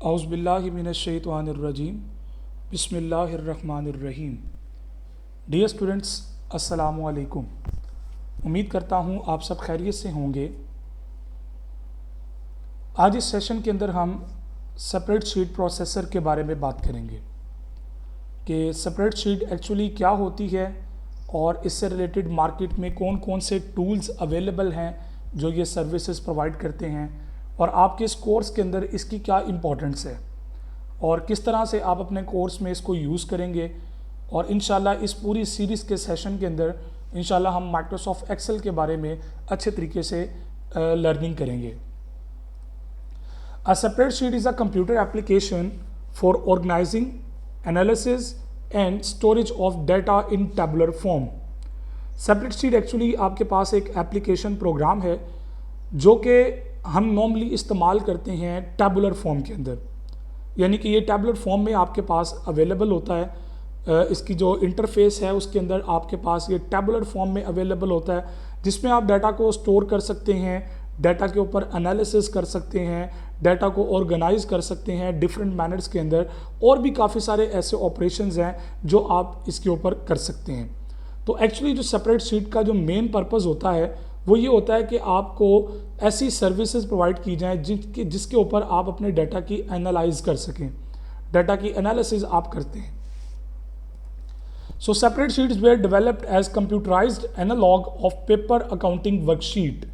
औज़ुबिल्लाहिमिनश्शैतानिर्रजीम बिस्मिल्लाहिर्रहमानिर्रहीम। Dear students, अस्सलामु अलैकुम। उम्मीद करता हूँ आप सब खैरियत से होंगे। आज इस सेशन के अंदर हम स्प्रेडशीट प्रोसेसर के बारे में बात करेंगे कि स्प्रेडशीट एक्चुअली क्या होती है और इससे रिलेटेड मार्केट में कौन कौन से टूल्स अवेलेबल हैं जो ये सर्विसेज प्रोवाइड करते हैं और आपके इस कोर्स के अंदर इसकी क्या इम्पोर्टेंस है और किस तरह से आप अपने कोर्स में इसको यूज़ करेंगे। और इंशाल्लाह इस पूरी सीरीज़ के सेशन के अंदर इंशाल्लाह हम माइक्रोसॉफ्ट एक्सेल के बारे में अच्छे तरीके से लर्निंग करेंगे। A spreadsheet is a computer application for organising, analysis and storage of data in tabular form. Spreadsheet actually आपके पास एक एप्लीकेशन प्रोग्राम है जो कि हम नॉर्मली इस्तेमाल करते हैं टेबुलर फॉर्म के अंदर, यानी कि ये टेबुलर फॉर्म में आपके पास अवेलेबल होता है। इसकी जो इंटरफेस है उसके अंदर आपके पास ये टेबुलर फॉर्म में अवेलेबल होता है जिसमें आप डाटा को स्टोर कर सकते हैं, डाटा के ऊपर एनालिसिस कर सकते हैं, डाटा को ऑर्गेनाइज कर सकते हैं डिफरेंट मैनर्स के अंदर, और भी काफ़ी सारे ऐसे ऑपरेशंस हैं जो आप इसके ऊपर कर सकते हैं। तो एक्चुअली जो स्प्रेडशीट का जो मेन पर्पस होता है वो ये होता है कि आपको ऐसी सर्विसेज प्रोवाइड की जाएं जिसके ऊपर आप अपने डाटा की एनालाइज कर सकें, डाटा की एनालिसिस आप करते हैं। So spreadsheets were developed as computerized analog of paper accounting worksheet.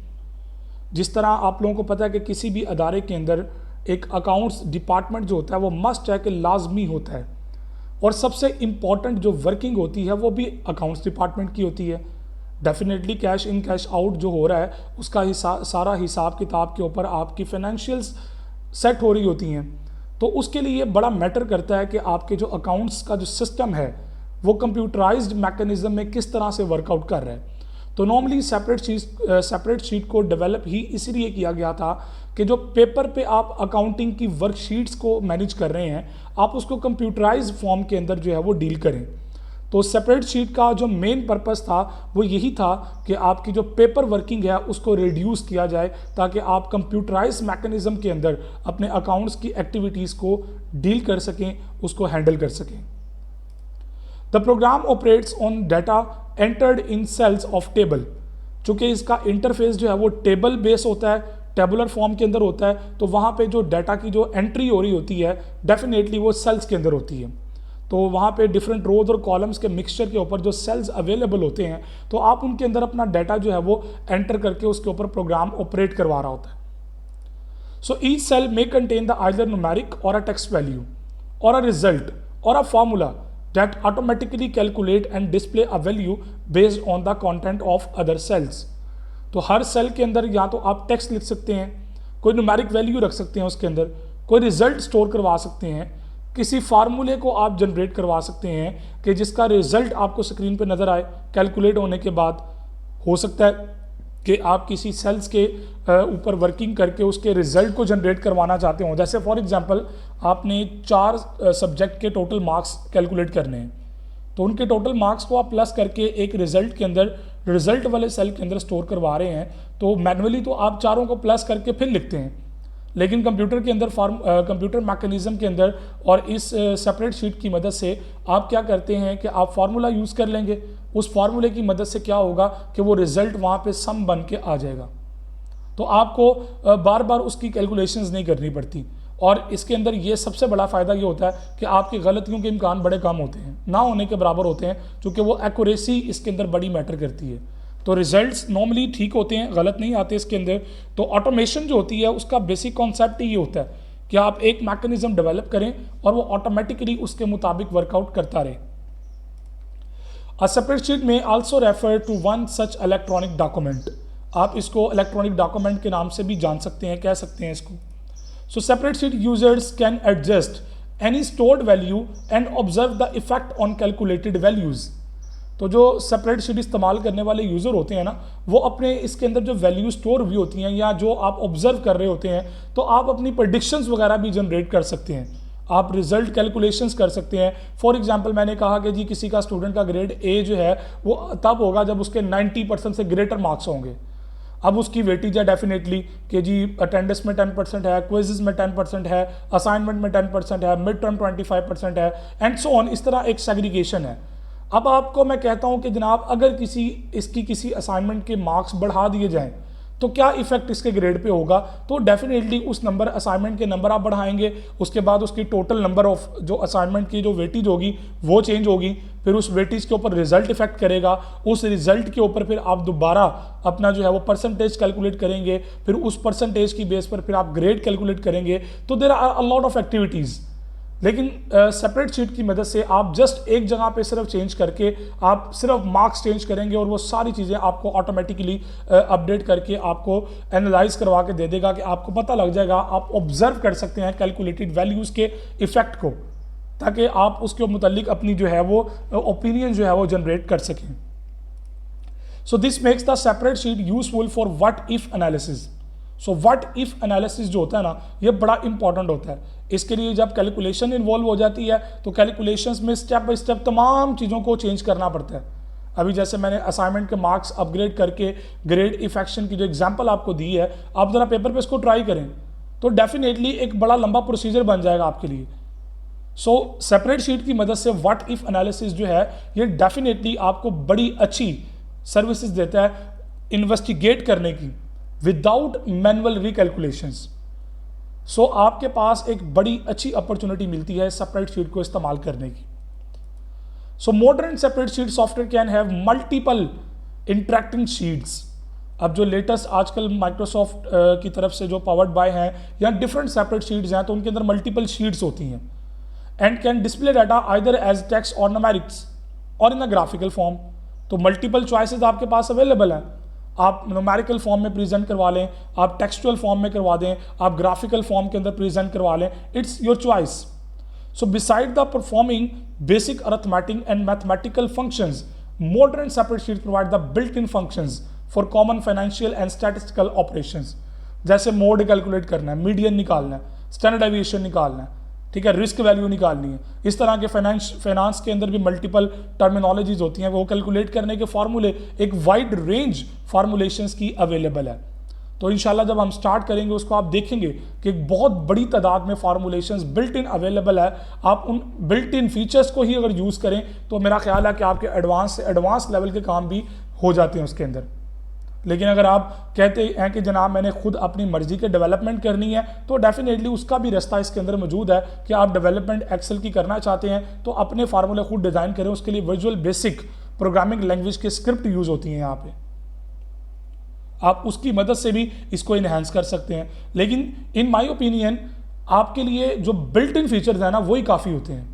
जिस तरह आप लोगों को पता है कि किसी भी अदारे के अंदर एक अकाउंट्स डिपार्टमेंट जो होता है वो मस्ट है कि लाजमी होता है, और सबसे इम्पॉर्टेंट जो वर्किंग होती है वो भी अकाउंट्स डिपार्टमेंट की होती है। Definitely cash in cash out जो हो रहा है उसका सारा हिसाब किताब के ऊपर आपकी फाइनेंशियल्स सेट हो रही होती हैं, तो उसके लिए बड़ा मैटर करता है कि आपके जो अकाउंट्स का जो सिस्टम है वो कंप्यूटराइज्ड मैकेनिज्म में किस तरह से वर्कआउट कर रहा है। तो नॉर्मली स्प्रेडशीट को डेवलप ही इसीलिए किया गया था कि जो पेपर पे आप अकाउंटिंग की वर्कशीट्स को मैनेज कर रहे हैं आप उसको कंप्यूटराइज फॉर्म के अंदर जो है वो डील करें। तो स्प्रेडशीट का जो मेन पर्पस था वो यही था कि आपकी जो पेपर वर्किंग है उसको रिड्यूस किया जाए ताकि आप कंप्यूटराइज मैकेनिज्म के अंदर अपने अकाउंट्स की एक्टिविटीज़ को डील कर सकें, उसको हैंडल कर सकें। The program operates on data entered in cells of table. चूँकि इसका इंटरफेस जो है वो टेबल बेस होता है, टेबुलर फॉर्म के अंदर होता है, तो वहाँ पे जो डाटा की जो एंट्री हो रही होती है डेफिनेटली वो सेल्स के अंदर होती है। तो वहाँ पे डिफरेंट रोज और कॉलम्स के मिक्सचर के ऊपर जो सेल्स अवेलेबल होते हैं तो आप उनके अंदर अपना डाटा जो है वो एंटर करके उसके ऊपर प्रोग्राम ऑपरेट करवा रहा होता है। So each cell may contain the either numeric or a text value or a result or a formula that automatically calculate and display a value based on the content of other cells. तो हर cell के अंदर या तो आप text लिख सकते हैं, कोई न्यूमेरिक वैल्यू रख सकते हैं उसके अंदर, कोई रिजल्ट स्टोर करवा सकते हैं, किसी फार्मूले को आप जनरेट करवा सकते हैं कि जिसका रिजल्ट आपको स्क्रीन पे नज़र आए कैलकुलेट होने के बाद। हो सकता है कि आप किसी सेल्स के ऊपर वर्किंग करके उसके रिजल्ट को जनरेट करवाना चाहते हो। जैसे फॉर एग्जांपल आपने 4 सब्जेक्ट के टोटल मार्क्स कैलकुलेट करने हैं, तो उनके टोटल मार्क्स को आप प्लस करके एक रिजल्ट के अंदर, रिजल्ट वाले सेल के अंदर स्टोर करवा रहे हैं। तो मैनुअली तो आप चारों को प्लस करके फिर लिखते हैं, लेकिन कंप्यूटर के अंदर कंप्यूटर मैकेनिज्म के अंदर और इस स्प्रेडशीट की मदद से आप क्या करते हैं कि आप फार्मूला यूज़ कर लेंगे। उस फार्मूले की मदद से क्या होगा कि वो रिजल्ट वहाँ पे सम बन के आ जाएगा, तो आपको बार बार उसकी कैलकुलेशंस नहीं करनी पड़ती। और इसके अंदर ये सबसे बड़ा फ़ायदा ये होता है कि आपकी गलतियों के इम्कान बड़े कम होते हैं, ना होने के बराबर होते हैं, क्योंकि वो एक्यूरेसी इसके अंदर बड़ी मैटर करती है। तो रिजल्ट्स नॉर्मली ठीक होते हैं, गलत नहीं आते इसके अंदर। तो ऑटोमेशन जो होती है उसका बेसिक कॉन्सेप्ट ही ये होता है कि आप एक मैकेनिज्म डेवलप करें और वो ऑटोमेटिकली उसके मुताबिक वर्कआउट करता रहे। अ स्प्रेडशीट में also refer to one such electronic document. आप इसको इलेक्ट्रॉनिक डॉक्यूमेंट के नाम से भी जान सकते हैं, कह सकते हैं इसको। So spreadsheet users can adjust any stored value and observe the effect on calculated values. तो जो स्प्रेडशीट इस्तेमाल करने वाले यूज़र होते हैं ना, वो अपने इसके अंदर जो वैल्यू स्टोर हुई होती हैं या जो आप ऑब्जर्व कर रहे होते हैं, तो आप अपनी प्रेडिक्शंस वगैरह भी जनरेट कर सकते हैं, आप रिजल्ट कैलकुलेशंस कर सकते हैं। फॉर एग्जांपल मैंने कहा कि जी किसी का स्टूडेंट का ग्रेड ए जो है वो तब होगा जब उसके 90% से ग्रेटर मार्क्स होंगे। अब उसकी वेटेज है डेफिनेटली कि जी अटेंडेंस में 10% है, क्विज़ में 10% है, असाइनमेंट में 10% है, मिड टर्म 25% है, एंड सो ऑन। इस तरह एक सेग्रीगेशन है। अब आपको मैं कहता हूं कि जनाब अगर किसी असाइनमेंट के मार्क्स बढ़ा दिए जाएं तो क्या इफेक्ट इसके ग्रेड पे होगा? तो डेफिनेटली उस नंबर असाइनमेंट के नंबर आप बढ़ाएंगे, उसके बाद उसकी टोटल नंबर ऑफ जो असाइनमेंट की जो वेटेज होगी वो चेंज होगी, फिर उस वेटेज के ऊपर रिजल्ट इफेक्ट करेगा, उस रिजल्ट के ऊपर फिर आप दोबारा अपना जो है वो परसेंटेज कैलकुलेट करेंगे, फिर उस परसेंटेज की बेस पर फिर आप ग्रेड कैलकुलेट करेंगे। तो there are a lot of activities. लेकिन सेपरेट शीट की मदद से आप जस्ट एक जगह पे सिर्फ चेंज करके आप सिर्फ मार्क्स चेंज करेंगे और वो सारी चीज़ें आपको ऑटोमेटिकली अपडेट करके आपको एनालाइज करवा के दे देगा कि आपको पता लग जाएगा, आप ऑब्जर्व कर सकते हैं कैलकुलेटेड वैल्यूज़ के इफेक्ट को, ताकि आप उसके मुतालिक अपनी जो है वो ओपिनियन जो है वो जनरेट कर सकें। So this makes the separate sheet useful for what if analysis. So what if analysis जो होता है ना, ये बड़ा इंपॉर्टेंट होता है। इसके लिए जब कैलकुलेशन इन्वॉल्व हो जाती है तो कैलकुलेशंस में स्टेप बाय स्टेप तमाम चीज़ों को चेंज करना पड़ता है। अभी जैसे मैंने असाइनमेंट के मार्क्स अपग्रेड करके ग्रेड इफेक्शन की जो एग्जांपल आपको दी है, आप ज़रा पेपर पे इसको ट्राई करें तो डेफिनेटली एक बड़ा लंबा प्रोसीजर बन जाएगा आपके लिए। सो सेपरेट शीट की मदद से व्हाट इफ एनालिसिस जो है ये डेफिनेटली आपको बड़ी अच्छी सर्विसेज देता है इन्वेस्टिगेट करने की विदाउट मैनुअल रिकैलकुलेशंस। सो आपके पास एक बड़ी अच्छी अपॉर्चुनिटी मिलती है सेपरेट शीट को इस्तेमाल करने की। So modern separate sheet software can have multiple interacting sheets. अब जो लेटेस्ट आजकल माइक्रोसॉफ्ट की तरफ से जो पावर्ड बाय हैं या डिफरेंट सेपरेट शीट्स हैं, तो उनके अंदर मल्टीपल शीट्स होती हैं and can display data either as text or numerics or in a graphical form. तो मल्टीपल चॉइसेस आपके पास अवेलेबल हैं। आप न्यूमेरिकल फॉर्म में प्रेजेंट करवा लें, आप टेक्सचुअल फॉर्म में करवा दें, आप ग्राफिकल फॉर्म के अंदर प्रेजेंट करवा लें, it's your choice. So beside the performing basic arithmetic and mathematical functions, modern separate sheets provide the built-in functions for common financial and statistical operations। जैसे मोड कैलकुलेट करना है, मीडियन निकालना है, standard deviation निकालना है, ठीक है, रिस्क वैल्यू निकालनी है। इस तरह के फाइनेंस के अंदर भी मल्टीपल टर्मिनोलॉजीज होती हैं, वो कैलकुलेट करने के फार्मूले एक वाइड रेंज फार्मूलेशंस की अवेलेबल है। तो इंशाल्लाह जब हम स्टार्ट करेंगे उसको आप देखेंगे कि एक बहुत बड़ी तादाद में फार्मूलेशंस बिल्ट इन अवेलेबल है। आप उन बिल्ट इन फीचर्स को ही अगर यूज़ करें तो मेरा ख्याल है कि आपके एडवांस से एडवांस लेवल के काम भी हो जाते हैं उसके अंदर। लेकिन अगर आप कहते हैं कि जनाब मैंने खुद अपनी मर्जी के डेवलपमेंट करनी है, तो डेफिनेटली उसका भी रास्ता इसके अंदर मौजूद है कि आप डेवलपमेंट एक्सेल की करना चाहते हैं तो अपने फार्मूले खुद डिज़ाइन करें। उसके लिए विजुअल बेसिक प्रोग्रामिंग लैंग्वेज के स्क्रिप्ट यूज़ होती हैं यहाँ पे, आप उसकी मदद से भी इसको इन्हांस कर सकते हैं। लेकिन इन माय ओपिनियन आपके लिए जो बिल्ट इन फीचर्स हैं ना वही काफ़ी होते हैं,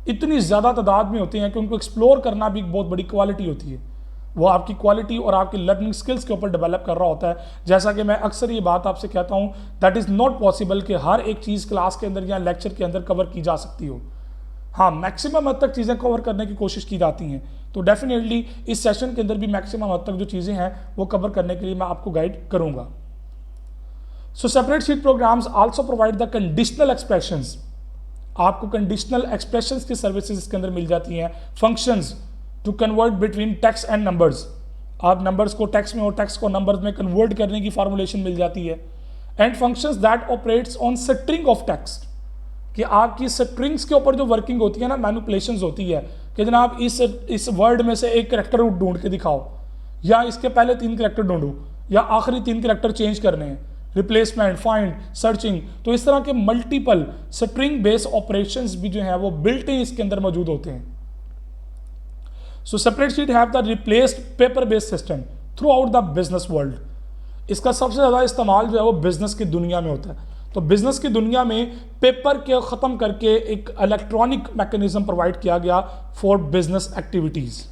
इतनी ज़्यादा तादाद में होते हैं कि उनको एक्सप्लोर करना भी एक बहुत बड़ी क्वालिटी होती है। वो आपकी क्वालिटी और आपकी लर्निंग स्किल्स के ऊपर डेवलप कर रहा होता है। जैसा कि मैं अक्सर ये बात आपसे कहता हूँ, दैट इज़ नॉट पॉसिबल कि हर एक चीज़ क्लास के अंदर या लेक्चर के अंदर कवर की जा सकती हो। हाँ, मैक्सिमम हद तक चीज़ें कवर करने की कोशिश की जाती हैं। तो डेफिनेटली इस सेशन के अंदर भी मैक्सिमम हद तक जो चीज़ें हैं वो कवर करने के लिए मैं आपको गाइड करूँगा। So separate sheet programs also provide the conditional expressions. आपको कंडीशनल एक्सप्रेशंस की सर्विसेज इसके अंदर मिल जाती हैं। Functions to convert between text and numbers, आप नंबर्स को टेक्स्ट में और टेक्स्ट को नंबर्स में कन्वर्ट करने की फार्मूलेशन मिल जाती है। And functions that operates on string of text, कि आपकी स्ट्रिंग्स के ऊपर जो वर्किंग होती है ना, मैनिपुलेशंस होती है कि जनाब इस वर्ड में से एक करैक्टर ढूंढ के दिखाओ, या इसके पहले 3 करैक्टर ढूंढो, या आखिरी 3 करैक्टर चेंज करने हैं, रिप्लेसमेंट, फाइंड, सर्चिंग। तो इस तरह के मल्टीपल स्ट्रिंग बेस्ड ऑपरेशंस भी जो है वो बिल्ट इन इसके अंदर मौजूद होते हैं। So separate sheet have the replaced paper based system throughout the business world. इसका सबसे ज़्यादा इस्तेमाल जो है वो बिजनेस की दुनिया में होता है। तो बिजनेस की दुनिया में पेपर के ख़त्म करके एक इलेक्ट्रॉनिक मैकेनिज्म प्रोवाइड किया गया फॉर बिजनेस एक्टिविटीज़।